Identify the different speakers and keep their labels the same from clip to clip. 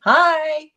Speaker 1: Hi,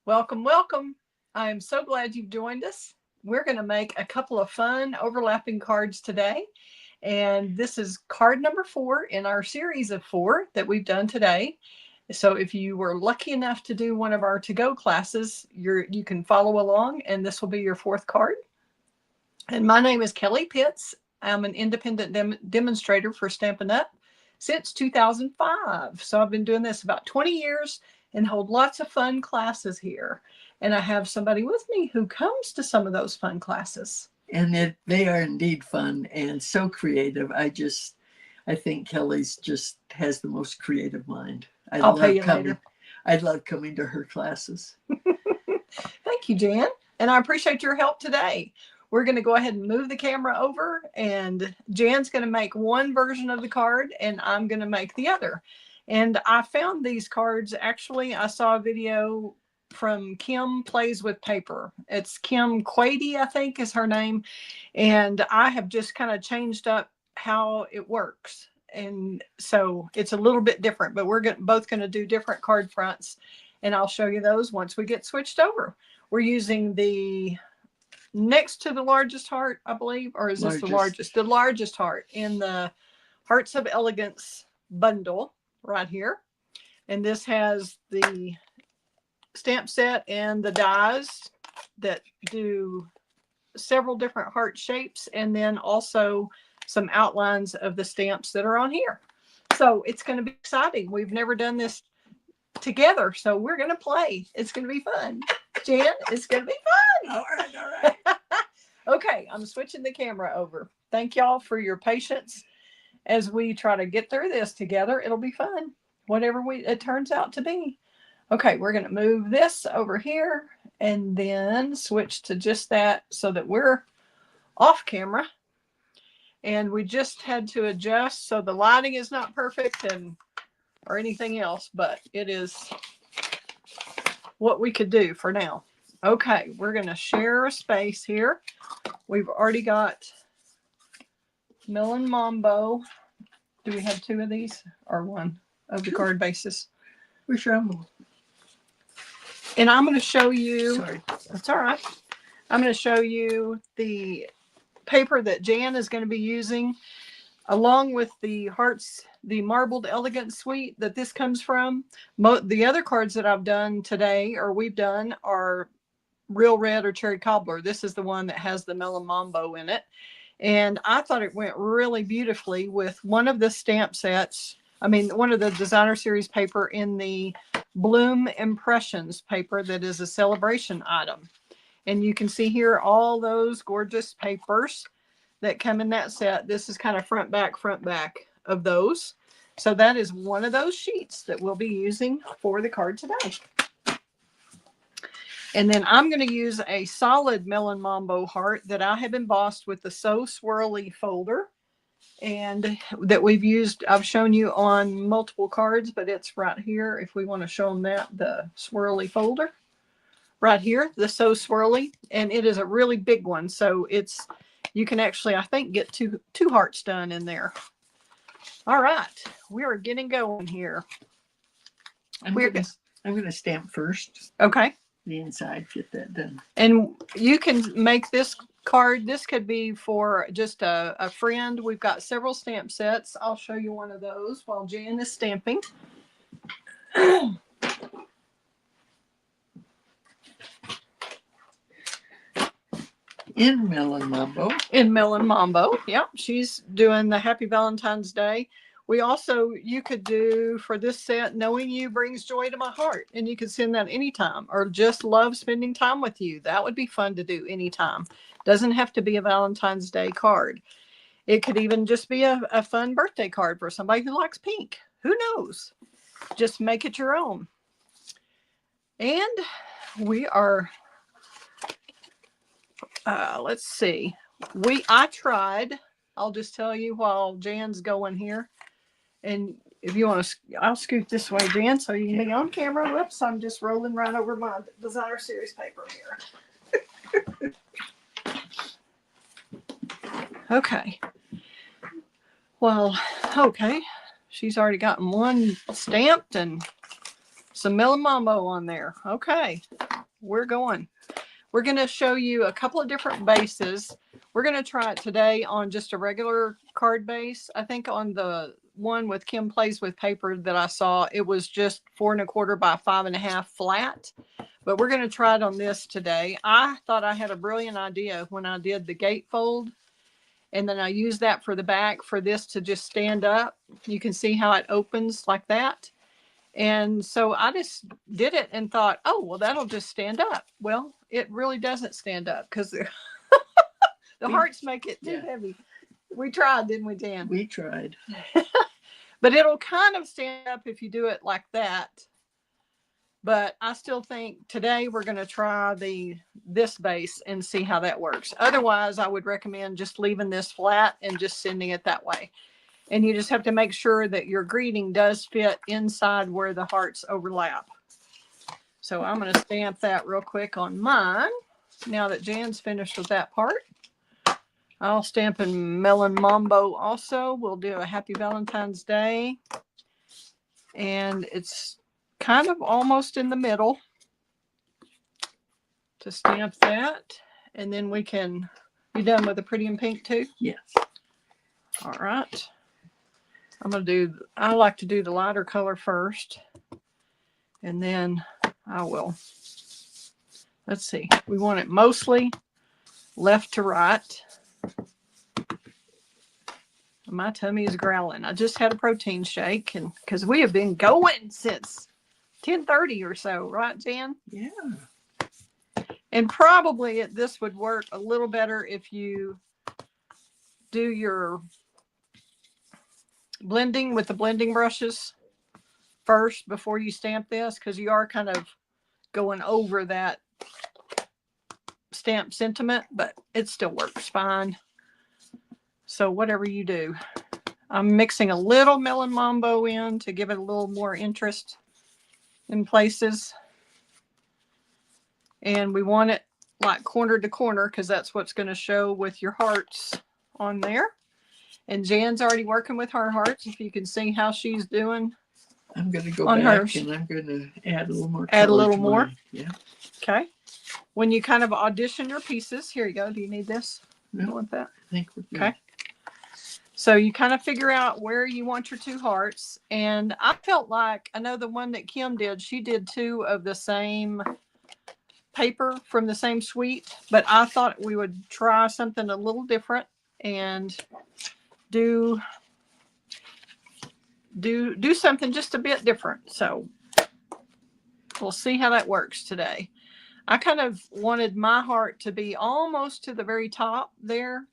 Speaker 1: welcome, welcome. I'm so glad you've joined us. We're going to make a couple of fun overlapping cards today. And this is card number 4 in our series of 4 that we've done today. So if you were lucky enough to do one of our to-go classes, you can follow along, and this will be your 4th card. And my name is Kelley Pitts. I'm an independent demonstrator for Stampin' Up since 2005. So I've been doing this about 20 years and hold lots of fun classes here. And I have somebody with me who comes to some of those fun classes.
Speaker 2: And they are indeed fun and so creative. I think Kelley's just has the most creative mind.
Speaker 1: I'll pay you later.
Speaker 2: I love coming to her classes.
Speaker 1: Thank you, Jan. And I appreciate your help today. We're going to go ahead and move the camera over, and Jan's going to make one version of the card and I'm going to make the other. And I found these cards, actually, I saw a video from Kim Plays with Paper. It's Kim Quade, I think is her name. And I have just kind of changed up how it works. And so it's a little bit different, but we're both going to do different card fronts. And I'll show you those once we get switched over. We're using the next to the largest heart, I believe, or is this the largest? The largest heart in the Hearts of Elegance bundle right here. And this has the stamp set and the dies that do several different heart shapes, and then also some outlines of the stamps that are on here. So it's going to be exciting. We've never done this together, so we're going to play. It's going to be fun. Jan, it's going to be fun.
Speaker 2: All right.
Speaker 1: Okay, I'm switching the camera over. Thank y'all for your patience as we try to get through this together. It'll be fun, whatever it turns out to be. Okay, we're going to move this over here and then switch to just that so that we're off camera. And we just had to adjust so the lighting is not perfect or anything else, but it is what we could do for now. Okay, we're going to share a space here. We've already got Melon Mambo. Do we have 2 of these or 1 of the card bases?
Speaker 2: We're sure.
Speaker 1: And I'm going to show you.
Speaker 2: Sorry.
Speaker 1: That's all right. I'm going to show you the paper that Jan is going to be using along with the hearts, the Marbledelegance Suite that this comes from. The other cards that I've done today, or we've done, are Real Red or Cherry Cobbler. This is the one that has the Melon Mambo in it. And I thought it went really beautifully with one of the stamp sets. I mean, one of the designer series paper in the Bloom Impressions paper that is a celebration item. And you can see here all those gorgeous papers that come in that set. This is kind of front back of those. So that is one of those sheets that we'll be using for the card today. And then I'm going to use a solid Melon Mambo heart that I have embossed with the So Swirly folder, and that we've used. I've shown you on multiple cards, but it's right here. If we want to show them that, the swirly folder right here, the So Swirly, and it is a really big one. So you can actually, I think, get two hearts done in there. All right, we are getting going here.
Speaker 2: I'm going to stamp first.
Speaker 1: Okay.
Speaker 2: The inside, get that done.
Speaker 1: And you can make this card. This could be for just a friend. We've got several stamp sets. I'll show you one of those while Jan is stamping.
Speaker 2: In Melon Mambo.
Speaker 1: In Melon Mambo. Yep. She's doing the Happy Valentine's Day. We also, you could do for this set, Knowing You Brings Joy to My Heart. And you could send that anytime, or just love spending time with you. That would be fun to do anytime. Doesn't have to be a Valentine's Day card. It could even just be a fun birthday card for somebody who likes pink. Who knows? Just make it your own. And we are, let's see. I tried, I'll just tell you while Jan's going here. And if you want to, I'll scoot this way, Jan, so you can be on camera. Whoops, I'm just rolling right over my designer series paper here. Okay. Well, okay. She's already gotten one stamped, and Some Melon Mambo on there. Okay, we're going. We're going to show you a couple of different bases. We're going to try it today on just a regular card base. I think on the one with Kim Plays with Paper that I saw, it was just 4 1/4 by 5 1/2 flat. But we're going to try it on this today. I thought I had a brilliant idea when I did the gatefold. And then I used that for the back for this to just stand up. You can see how it opens like that. And so I just did it and thought, oh, well, that'll just stand up. Well, it really doesn't stand up because the hearts make it too heavy. We tried, didn't we, Dan?
Speaker 2: We tried.
Speaker 1: But it'll kind of stand up if you do it like that. But I still think today we're going to try this base and see how that works. Otherwise, I would recommend just leaving this flat and just sending it that way. And you just have to make sure that your greeting does fit inside where the hearts overlap. So I'm going to stamp that real quick on mine. Now that Jan's finished with that part, I'll stamp in Melon Mambo also. We'll do a Happy Valentine's Day. And it's kind of almost in the middle to stamp that. And then we can, you done with the pretty in pink too?
Speaker 2: Yes.
Speaker 1: All right. I like to do the lighter color first. And then I will, let's see. We want it mostly left to right. My tummy is growling. I just had a protein shake and because we have been going since 10:30 or so, right, Jan?
Speaker 2: Yeah.
Speaker 1: And probably this would work a little better if you do your blending with the blending brushes first before you stamp this, because you are kind of going over that stamp sentiment, but it still works fine. So whatever you do. I'm mixing a little Melon Mambo in to give it a little more interest in places. And we want it like corner to corner because that's what's going to show with your hearts on there. And Jan's already working with her hearts. If you can see how she's doing.
Speaker 2: I'm going to go
Speaker 1: on
Speaker 2: back
Speaker 1: hers.
Speaker 2: And I'm going to add a little more.
Speaker 1: Add a little more.
Speaker 2: Yeah.
Speaker 1: Okay. When you kind of audition your pieces, here you go. Do you need this?
Speaker 2: No,
Speaker 1: You want that?
Speaker 2: I think we're good.
Speaker 1: Okay. So you kind of figure out where you want your two hearts. And I felt like, I know the one that Kim did, she did 2 of the same paper from the same suite, but I thought we would try something a little different and do something just a bit different. So we'll see how that works today. I kind of wanted my heart to be almost to the very top there,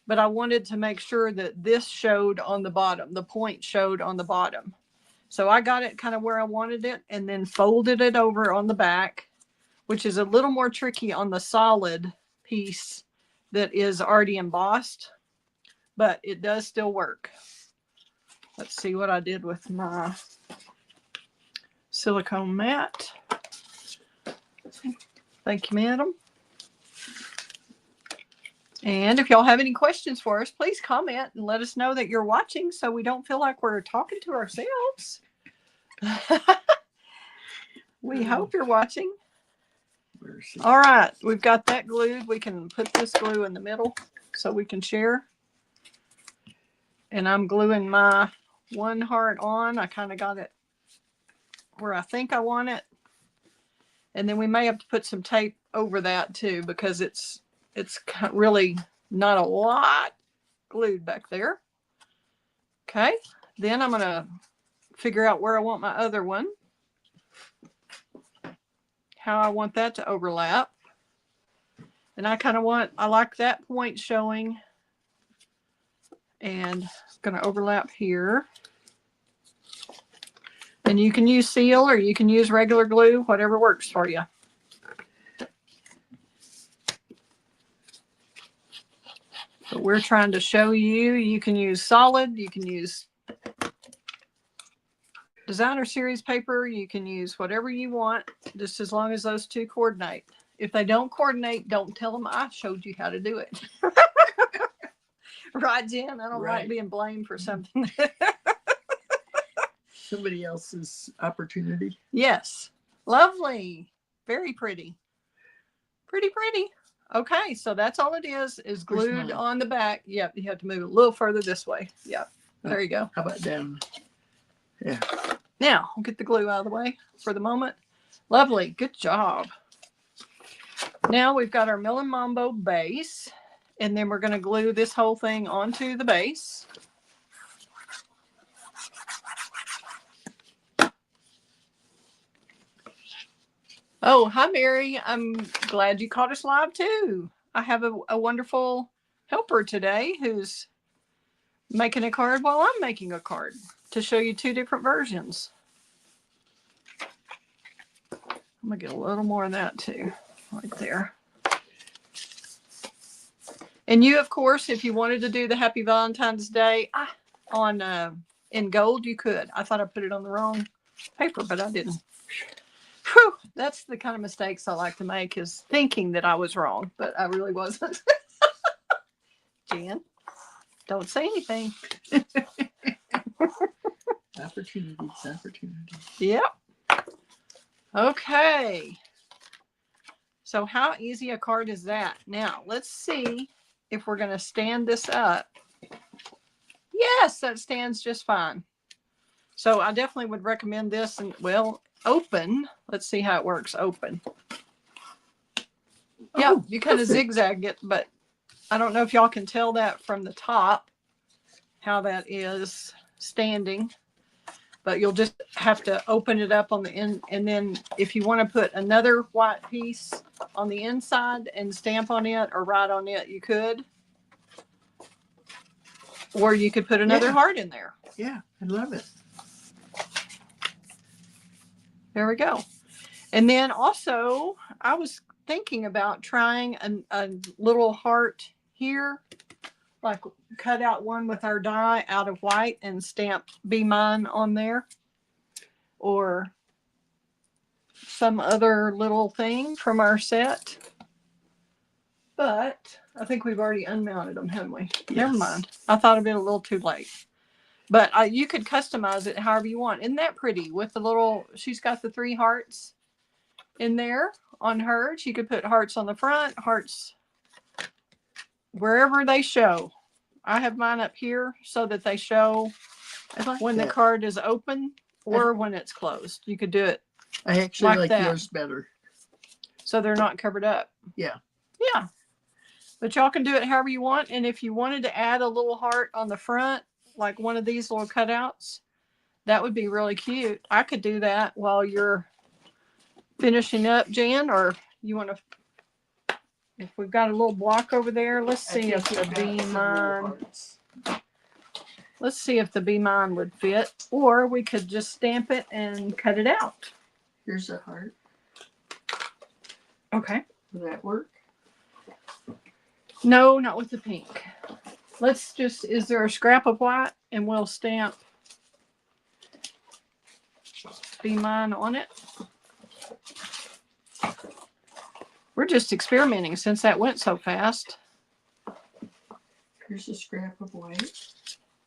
Speaker 1: but I wanted to make sure that this showed on the bottom, the point showed on the bottom. So I got it kind of where I wanted it and then folded it over on the back, which is a little more tricky on the solid piece that is already embossed, but it does still work. Let's see what I did with my silicone mat. Thank you, madam. And if y'all have any questions for us, please comment and let us know that you're watching so we don't feel like we're talking to ourselves. We hope you're watching. All right, we've got that glued. We can put this glue in the middle so we can share. And I'm gluing my one heart on. I kind of got it where I think I want it. And then we may have to put some tape over that too because it's really not a lot glued back there. Okay, then I'm going to figure out where I want my other one. How I want that to overlap. And I like that point showing. And going to overlap here. And you can use seal or you can use regular glue, whatever works for you. But we're trying to show you, you can use solid, you can use designer series paper, you can use whatever you want, just as long as those two coordinate. If they don't coordinate, don't tell them I showed you how to do it. Right, Jen? I don't like being blamed for something.
Speaker 2: somebody else's opportunity.
Speaker 1: Yes. Lovely. Very pretty. Pretty, pretty. Okay, so that's all it is glued on the back. Yep, you have to move it a little further this way. Yep. There you go.
Speaker 2: How about down? Yeah.
Speaker 1: Now, I'll get the glue out of the way for the moment. Lovely. Good job. Now we've got our Melon Mambo base, and then we're going to glue this whole thing onto the base. Oh, hi, Mary. I'm glad you caught us live, too. I have a wonderful helper today who's making a card while I'm making a card to show you two different versions. I'm going to get a little more of that, too, right there. And you, of course, if you wanted to do the Happy Valentine's Day on in gold, you could. I thought I put it on the wrong paper, but I didn't. Whew, that's the kind of mistakes I like to make, is thinking that I was wrong, but I really wasn't. Jan, don't say anything.
Speaker 2: Opportunities.
Speaker 1: Yep. Okay. So how easy a card is that? Now, let's see if we're going to stand this up. Yes, that stands just fine. So I definitely would recommend this. And, well, open. Let's see how it works. Open. Yeah, you kind of zigzag it, but I don't know if y'all can tell that from the top, how that is standing. But you'll just have to open it up on the end. And then if you want to put another white piece on the inside and stamp on it or write on it, you could. Or you could put another heart in there.
Speaker 2: Yeah, I love it.
Speaker 1: There we go. And then also, I was thinking about trying a little heart here, like cut out one with our die out of white and stamp Be Mine on there, or some other little thing from our set. But I think we've already unmounted them, haven't we? Yes. Never mind. I thought it'd been a little too late. But you could customize it however you want. Isn't that pretty? With the little, she's got the 3 hearts in there on her. She could put hearts on the front, hearts wherever they show. I have mine up here so that they show when the card is open or when it's closed. You could do it.
Speaker 2: I actually like yours better.
Speaker 1: So they're not covered up.
Speaker 2: Yeah.
Speaker 1: Yeah. But y'all can do it however you want. And if you wanted to add a little heart on the front, like one of these little cutouts, that would be really cute. I could do that while you're finishing up, Jan, or you want to, if we've got a little block over there, let's see if the Be Mine, let's see if the Be Mine would fit, or we could just stamp it and cut it out.
Speaker 2: Here's a heart.
Speaker 1: Okay.
Speaker 2: Will that work?
Speaker 1: No, not with the pink. Let's just, is there a scrap of white? And we'll stamp Be Mine on it. We're just experimenting since that went so fast.
Speaker 2: Here's a scrap of white.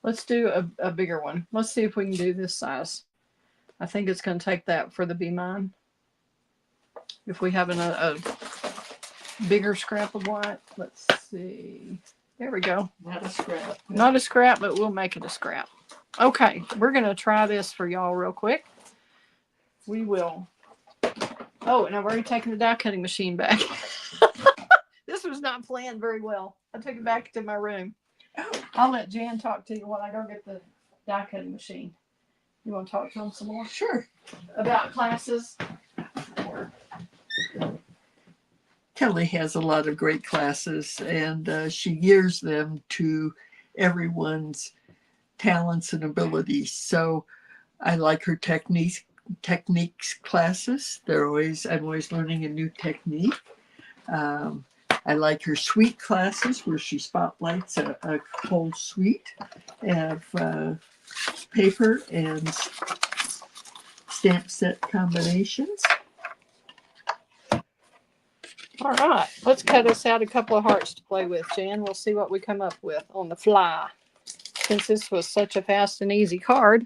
Speaker 1: Let's do a bigger one. Let's see if we can do this size. I think it's going to take that for the Be Mine. If we have a bigger scrap of white, let's see. There we go.
Speaker 2: Not a scrap.
Speaker 1: Not a scrap, but we'll make it a scrap. Okay, we're going to try this for y'all real quick. We will. Oh, and I've already taken the die cutting machine back. This was not planned very well. I took it back to my room. Oh. I'll let Jan talk to you while I go get the die cutting machine. You want to talk to him some more?
Speaker 2: Sure.
Speaker 1: About classes?
Speaker 2: Kelley has a lot of great classes, and she gears them to everyone's talents and abilities. So I like her techniques classes. I'm always learning a new technique. I like her suite classes where she spotlights a whole suite of paper and stamp set combinations.
Speaker 1: All right, let's cut us out a couple of hearts to play with, Jan. We'll see what we come up with on the fly. Since this was such a fast and easy card,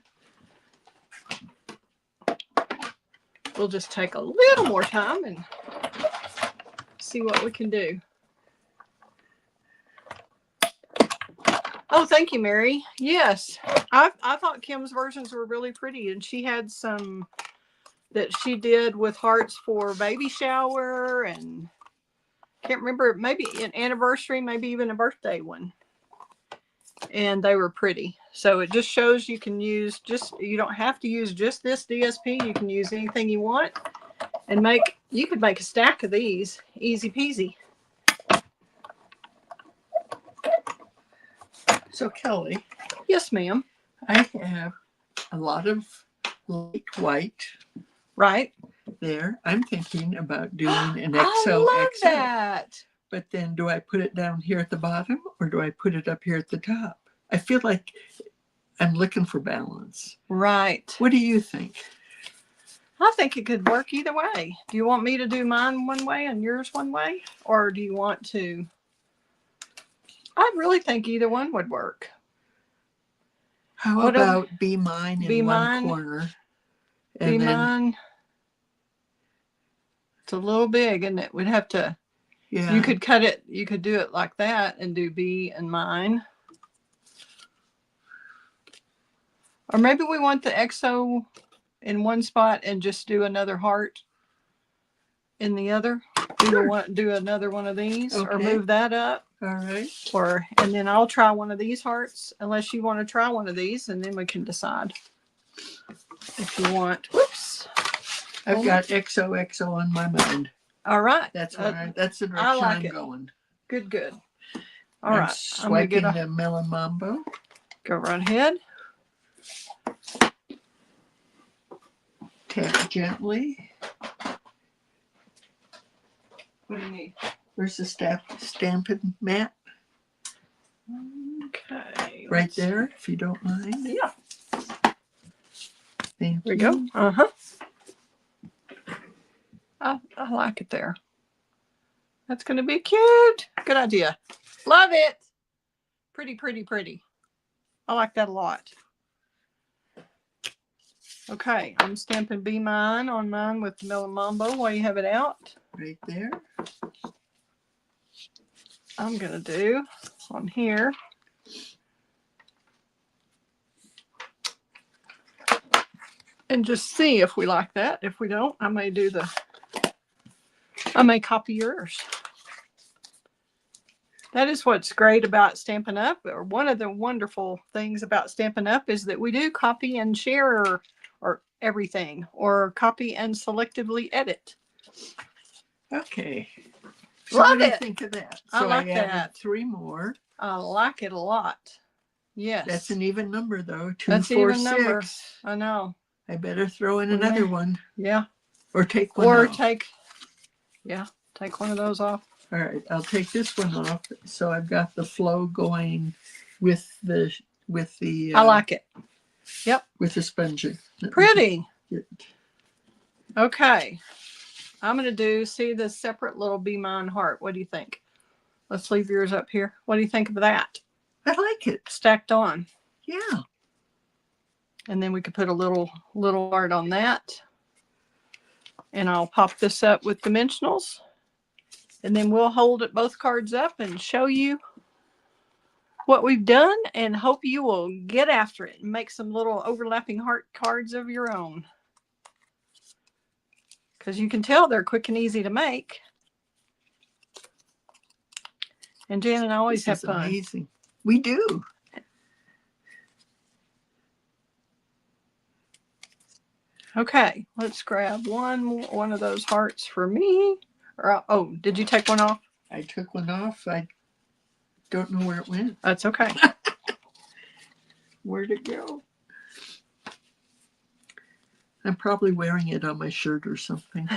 Speaker 1: we'll just take a little more time and see what we can do. Oh, thank you, Mary. Yes, I thought Kim's versions were really pretty, and she had some that she did with hearts for baby shower, and can't remember, maybe an anniversary, maybe even a birthday one. And they were pretty. So it just shows you can use you don't have to use just this DSP. You can use anything you want, and you could make a stack of these easy peasy.
Speaker 2: So Kelley.
Speaker 1: Yes, ma'am.
Speaker 2: I have a lot of light white.
Speaker 1: Right.
Speaker 2: There. I'm thinking about doing an
Speaker 1: I love
Speaker 2: XOXO.
Speaker 1: that.
Speaker 2: But then do I put it down here at the bottom or do I put it up here at the top? I feel like I'm looking for balance.
Speaker 1: Right.
Speaker 2: What do you think?
Speaker 1: I think it could work either way. Do you want me to do mine one way and yours one way? Or do you want to? I really think either one would work.
Speaker 2: How about Be Mine in one corner?
Speaker 1: Be Mine. It's a little big, isn't it? We'd have to. Yeah. You could cut it. You could do it like that and do Be and Mine. Or maybe we want the XO in one spot and just do another heart in the other. Do another one of these, okay. Or move that up.
Speaker 2: All right.
Speaker 1: And then I'll try one of these hearts, unless you want to try one of these, and then we can decide if you want. Whoops.
Speaker 2: I've got XOXO on my mind.
Speaker 1: All right.
Speaker 2: That's the direction I'm going.
Speaker 1: Good. All right.
Speaker 2: Swiping the Melon Mambo.
Speaker 1: Go right ahead.
Speaker 2: Tap gently.
Speaker 1: What do you need?
Speaker 2: Where's the Stampin' mat?
Speaker 1: Okay.
Speaker 2: Right there, if you don't mind.
Speaker 1: Yeah.
Speaker 2: Thank you.
Speaker 1: There we go. Uh-huh. I like it there. That's going to be cute. Good idea. Love it. Pretty. I like that a lot. Okay, I'm stamping Be Mine on mine with the Melon Mambo while you have it out.
Speaker 2: Right there.
Speaker 1: I'm going to do on here. And just see if we like that. If we don't, I may copy yours. That is what's great about Stampin' Up, or one of the wonderful things about Stampin' Up is that we do copy and share or everything, or copy and selectively edit.
Speaker 2: Okay.
Speaker 1: So love
Speaker 2: what do
Speaker 1: it.
Speaker 2: You think of that?
Speaker 1: I like that.
Speaker 2: 3 more.
Speaker 1: I like it a lot. Yes.
Speaker 2: That's an even number though. 2,
Speaker 1: That's
Speaker 2: 4,
Speaker 1: even
Speaker 2: 6.
Speaker 1: Number. I know.
Speaker 2: I better throw in another one.
Speaker 1: Yeah.
Speaker 2: Or take one off.
Speaker 1: Take one of those off.
Speaker 2: All right, I'll take this one off. So I've got the flow going with the.
Speaker 1: I like it. Yep.
Speaker 2: With the sponging.
Speaker 1: Pretty. Okay. I'm going to see the separate little Be Mine heart. What do you think? Let's leave yours up here. What do you think of that?
Speaker 2: I like it.
Speaker 1: Stacked on.
Speaker 2: Yeah.
Speaker 1: And then we could put a little heart on that. And I'll pop this up with dimensionals. And then we'll hold both cards up and show you what we've done, and hope you will get after it and make some little overlapping heart cards of your own. Because you can tell they're quick and easy to make. And Jan and I always have fun.
Speaker 2: Amazing. We do.
Speaker 1: Okay, let's grab one of those hearts for me. Oh, did you take one off?
Speaker 2: I took one off. I don't know where it went.
Speaker 1: That's okay.
Speaker 2: Where'd it go? I'm probably wearing it on my shirt or something.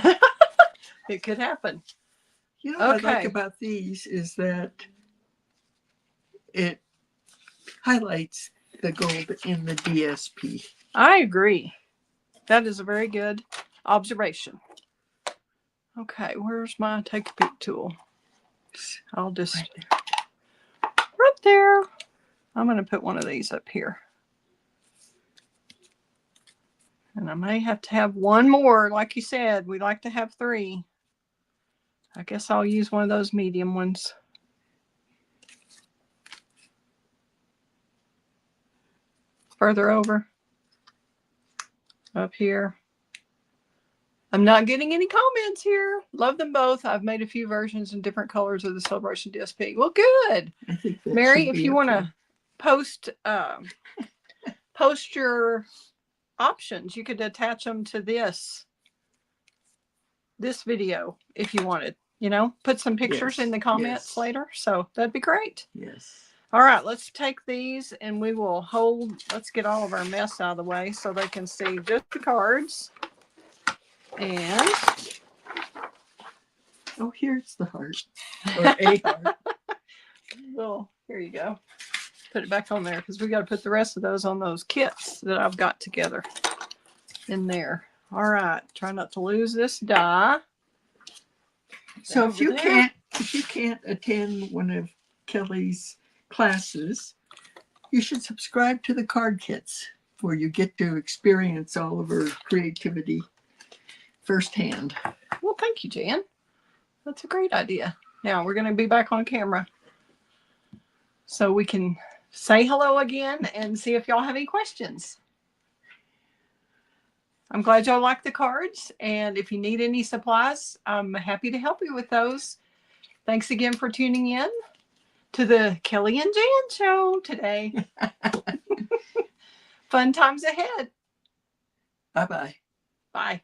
Speaker 1: It could happen.
Speaker 2: You know what I like about these is that it highlights the gold in the DSP.
Speaker 1: I agree. That is a very good observation. Okay, where's my take a peek tool? I'll just right there. I'm going to put one of these up here. And I may have to have one more. Like you said, we like to have 3. I guess I'll use one of those medium ones. Further over. Up here. I'm not getting any comments here. Love them both. I've made a few versions in different colors of the Celebration DSP. Well, good.
Speaker 2: I think that
Speaker 1: Mary,
Speaker 2: should
Speaker 1: if
Speaker 2: be
Speaker 1: you want
Speaker 2: okay.
Speaker 1: to post your options, you could attach them to this video if you wanted. You know, put some pictures in the comments later. So that'd be great.
Speaker 2: Yes.
Speaker 1: All right, let's take these and we will hold. Let's get all of our mess out of the way so they can see just the cards. And
Speaker 2: oh, here's the heart, or a heart.
Speaker 1: Well, here you go. Put it back on there because we got to put the rest of those on those kits that I've got together in there. All right, try not to lose this die.
Speaker 2: So if you can't attend one of Kelley's classes, you should subscribe to the card kits where you get to experience all of her creativity firsthand.
Speaker 1: Well, thank you, Jan. That's a great idea. Now we're going to be back on camera so we can say hello again and see if y'all have any questions. I'm glad y'all like the cards, and if you need any supplies, I'm happy to help you with those. Thanks again for tuning in to the Kelley and Jan show today. Fun times ahead.
Speaker 2: Bye-bye.
Speaker 1: Bye.